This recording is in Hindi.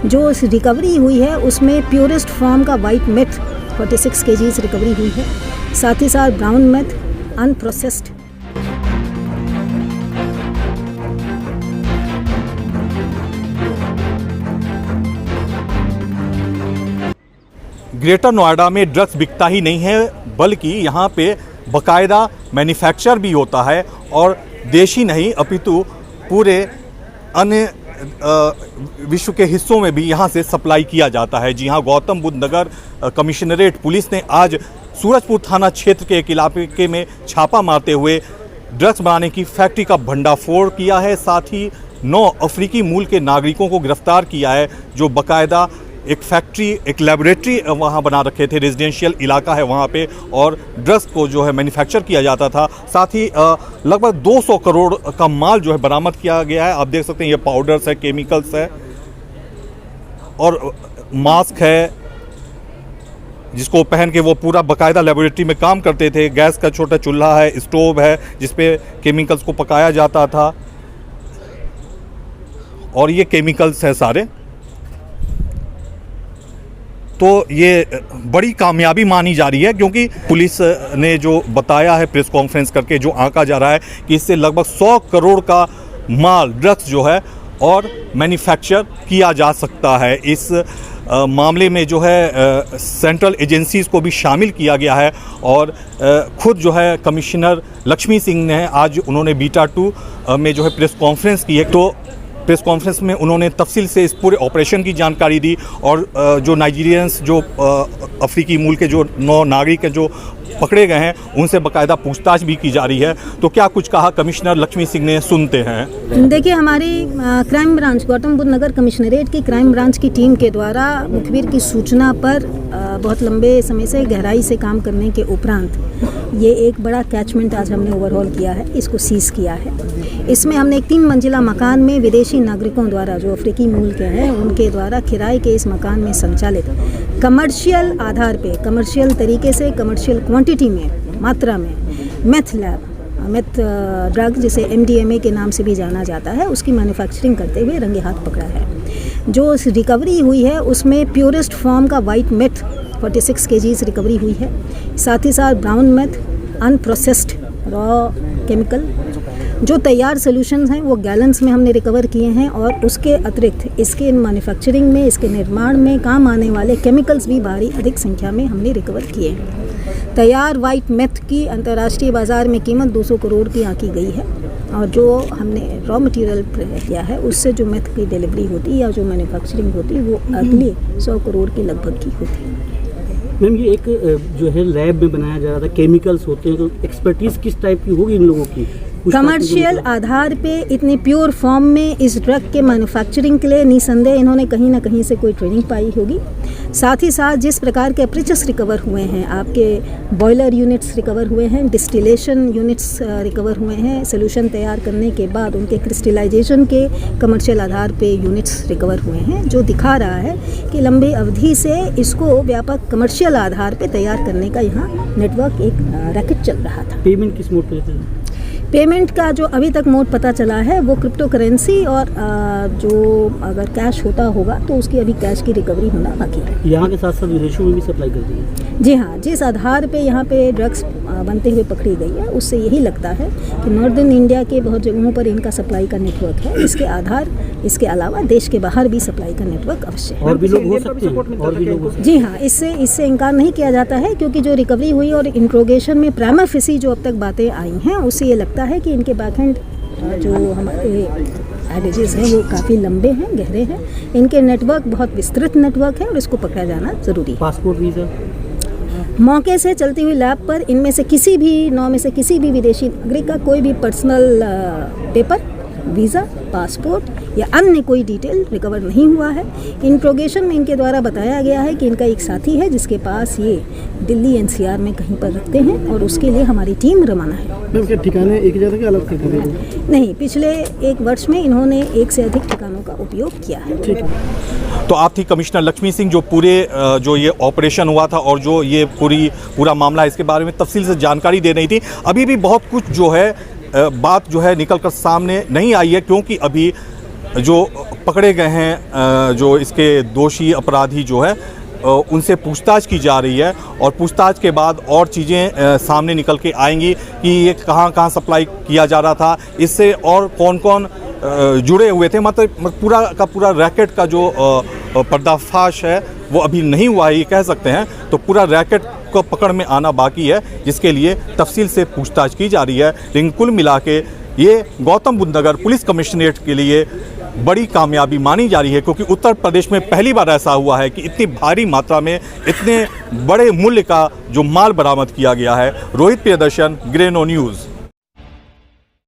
जो रिकवरी हुई है उसमें प्योरेस्ट फॉर्म का वाइट मेथ 46 kgs रिकवरी हुई है, साथ ही साथ brown meth unprocessed. Greater Noida में ड्रग्स बिकता ही नहीं है, बल्कि यहाँ पे बाकायदा मैन्युफैक्चर भी होता है और देश ही नहीं अपितु पूरे अन्य विश्व के हिस्सों में भी यहाँ से सप्लाई किया जाता है। जी हाँ, गौतम बुद्ध नगर कमिश्नरेट पुलिस ने आज सूरजपुर थाना क्षेत्र के एक इलाके में छापा मारते हुए ड्रग्स बनाने की फैक्ट्री का भंडाफोड़ किया है। साथ ही 9 अफ्रीकी मूल के नागरिकों को गिरफ्तार किया है, जो बाकायदा एक फैक्ट्री, एक लैबोरेटरी वहाँ बना रखे थे, रेजिडेंशियल इलाका है वहाँ पे, और ड्रग्स को जो है मैन्युफैक्चर किया जाता था। साथ ही लगभग 200 करोड़ का माल जो है बरामद किया गया है। आप देख सकते हैं ये पाउडर्स है, केमिकल्स है और मास्क है जिसको पहन के वो पूरा बाकायदा लैबोरेटरी में काम करते थे। गैस का छोटा चूल्हा है, स्टोव है जिसपे केमिकल्स को पकाया जाता था और ये केमिकल्स है सारे। तो ये बड़ी कामयाबी मानी जा रही है, क्योंकि पुलिस ने जो बताया है प्रेस कॉन्फ्रेंस करके, जो आंका जा रहा है कि इससे लगभग 100 करोड़ का माल ड्रग्स जो है और मैन्युफैक्चर किया जा सकता है। इस मामले में जो है सेंट्रल एजेंसीज़ को भी शामिल किया गया है और खुद जो है कमिश्नर लक्ष्मी सिंह ने आज उन्होंने बीटा 2 में जो है प्रेस कॉन्फ्रेंस की है। तो प्रेस कॉन्फ्रेंस में उन्होंने तफसील से इस पूरे ऑपरेशन की जानकारी दी और जो नाइजीरियंस, जो अफ्रीकी मूल के जो 9 नागरिक हैं जो पकड़े गए हैं, उनसे बाकायदा पूछताछ भी की जा रही है। तो क्या कुछ कहा कमिश्नर लक्ष्मी सिंह ने, सुनते हैं। देखिए, हमारी क्राइम ब्रांच, गौतम बुद्ध नगर कमिश्नरेट की क्राइम ब्रांच की टीम के द्वारा मुखबिर की सूचना पर बहुत लंबे समय से गहराई से काम करने के उपरांत ये एक बड़ा कैचमेंट आज हमने ओवरहॉल किया है, इसको सीज किया है। इसमें हमने एक 3 मंजिला मकान में विदेशी नागरिकों द्वारा, जो अफ्रीकी मूल के हैं, उनके द्वारा किराए के इस मकान में संचालित कमर्शियल आधार पे, कमर्शियल तरीके से, कमर्शियल क्वांटिटी में, मात्रा में मेथ ड्रग जिसे MDMA के नाम से भी जाना जाता है, उसकी मैन्युफैक्चरिंग करते हुए रंगे हाथ पकड़ा है। जो रिकवरी हुई है उसमें प्योरेस्ट फॉर्म का वाइट मेथ 46 kgs रिकवरी हुई है, साथ ही साथ brown meth unprocessed raw chemical, जो तैयार सोल्यूशंस हैं वो गैलन्स में हमने रिकवर किए हैं और उसके अतिरिक्त इसके मैन्युफैक्चरिंग में, इसके निर्माण में काम आने वाले केमिकल्स भी भारी अधिक संख्या में हमने रिकवर किए हैं। तैयार वाइट मेथ की अंतर्राष्ट्रीय बाज़ार में कीमत 200 करोड़ की आंकी गई है और जो हमने रॉ मटेरियल किया है उससे जो मेथ की डिलीवरी होती है या जो मैन्युफैक्चरिंग होती है वो अगले 100 करोड़ के लगभग की होती है। मैम, ये एक जो है लैब में बनाया जा रहा था, केमिकल्स होते हैं, तो एक्सपर्टीज़ किस टाइप की होगी इन लोगों की? कमर्शियल आधार पे इतने प्योर फॉर्म में इस ड्रग के मैन्युफैक्चरिंग के लिए निसंदेह इन्होंने कहीं ना कहीं से कोई ट्रेनिंग पाई होगी। साथ ही साथ जिस प्रकार के अप्रेचस रिकवर हुए हैं, आपके बॉयलर यूनिट्स रिकवर हुए हैं, डिस्टिलेशन यूनिट्स रिकवर हुए हैं, सोल्यूशन तैयार करने के बाद उनके क्रिस्टलाइजेशन के कमर्शियल आधार पे यूनिट्स रिकवर हुए हैं, जो दिखा रहा है कि लंबी अवधि से इसको व्यापक कमर्शियल आधार पे तैयार करने का यहाँ नेटवर्क, एक रैकेट चल रहा था। पेमेंट किस मोड पर? पेमेंट का जो अभी तक मोड पता चला है वो क्रिप्टो करेंसी और जो अगर कैश होता होगा तो उसकी अभी कैश की रिकवरी होना बाकी है। यहाँ के साथ साथ विदेशों में भी सप्लाई कर दी है? जी हाँ, जिस आधार पे यहाँ पे ड्रग्स बनते हुए पकड़ी गई है उससे यही लगता है कि नॉर्दर्न इंडिया के बहुत जगहों पर इनका सप्लाई का नेटवर्क है। इसके अलावा देश के बाहर भी सप्लाई का नेटवर्क अवश्य है। और भी लोग हो सकते हैं? और भी लोग? जी हाँ, इससे इनकार नहीं किया जाता है, क्योंकि जो रिकवरी हुई और इंट्रोगेशन में प्राइमा फेसी जो अब तक बातें आई हैं उससे ये लगता है कि इनके बैकएंड जो हमारे एडेजेस हैं वो काफ़ी लंबे हैं, गहरे हैं। इनके नेटवर्क बहुत विस्तृत नेटवर्क है और इसको पकड़ा जाना ज़रूरी है। पासपोर्ट, वीज़ा मौके से चलती हुई लैब पर इनमें से किसी भी 9 में से किसी भी विदेशी नागरिक का कोई भी पर्सनल पेपर, वीज़ा, पासपोर्ट या अन्य कोई डिटेल रिकवर नहीं हुआ है। इंट्रोगेशन में इनके द्वारा बताया गया है कि इनका एक साथी है जिसके पास ये दिल्ली NCR में कहीं पर रखते हैं और उसके लिए हमारी टीम रवाना है। क्या ठिकाने एक जगह के अलग ठिकाने? नहीं, पिछले 1 वर्ष में इन्होंने 1 से अधिक ठिकानों का उपयोग किया है। ठीक है। तो आप थी कमिश्नर लक्ष्मी सिंह, जो पूरे जो ये ऑपरेशन हुआ था और जो ये पूरा मामला है इसके बारे में तफसील से जानकारी दे रही थी। अभी भी बहुत कुछ जो है बात जो है निकल कर सामने नहीं आई है, क्योंकि अभी जो पकड़े गए हैं जो इसके दोषी अपराधी जो है उनसे पूछताछ की जा रही है और पूछताछ के बाद और चीज़ें सामने निकल के आएंगी कि ये कहाँ कहाँ सप्लाई किया जा रहा था, इससे और कौन कौन जुड़े हुए थे। मतलब पूरा का पूरा रैकेट का जो पर्दाफाश है वो अभी नहीं हुआ है ये कह सकते हैं। तो पूरा रैकेट को पकड़ में आना बाकी है, जिसके लिए तफसील से पूछताछ की जा रही है। लेकिन कुल मिला के ये गौतम बुद्ध नगर पुलिस कमिश्नरेट के लिए बड़ी कामयाबी मानी जा रही है, क्योंकि उत्तर प्रदेश में पहली बार ऐसा हुआ है कि इतनी भारी मात्रा में इतने बड़े मूल्य का जो माल बरामद किया गया है। रोहित प्रियदर्शन, ग्रेनो न्यूज़।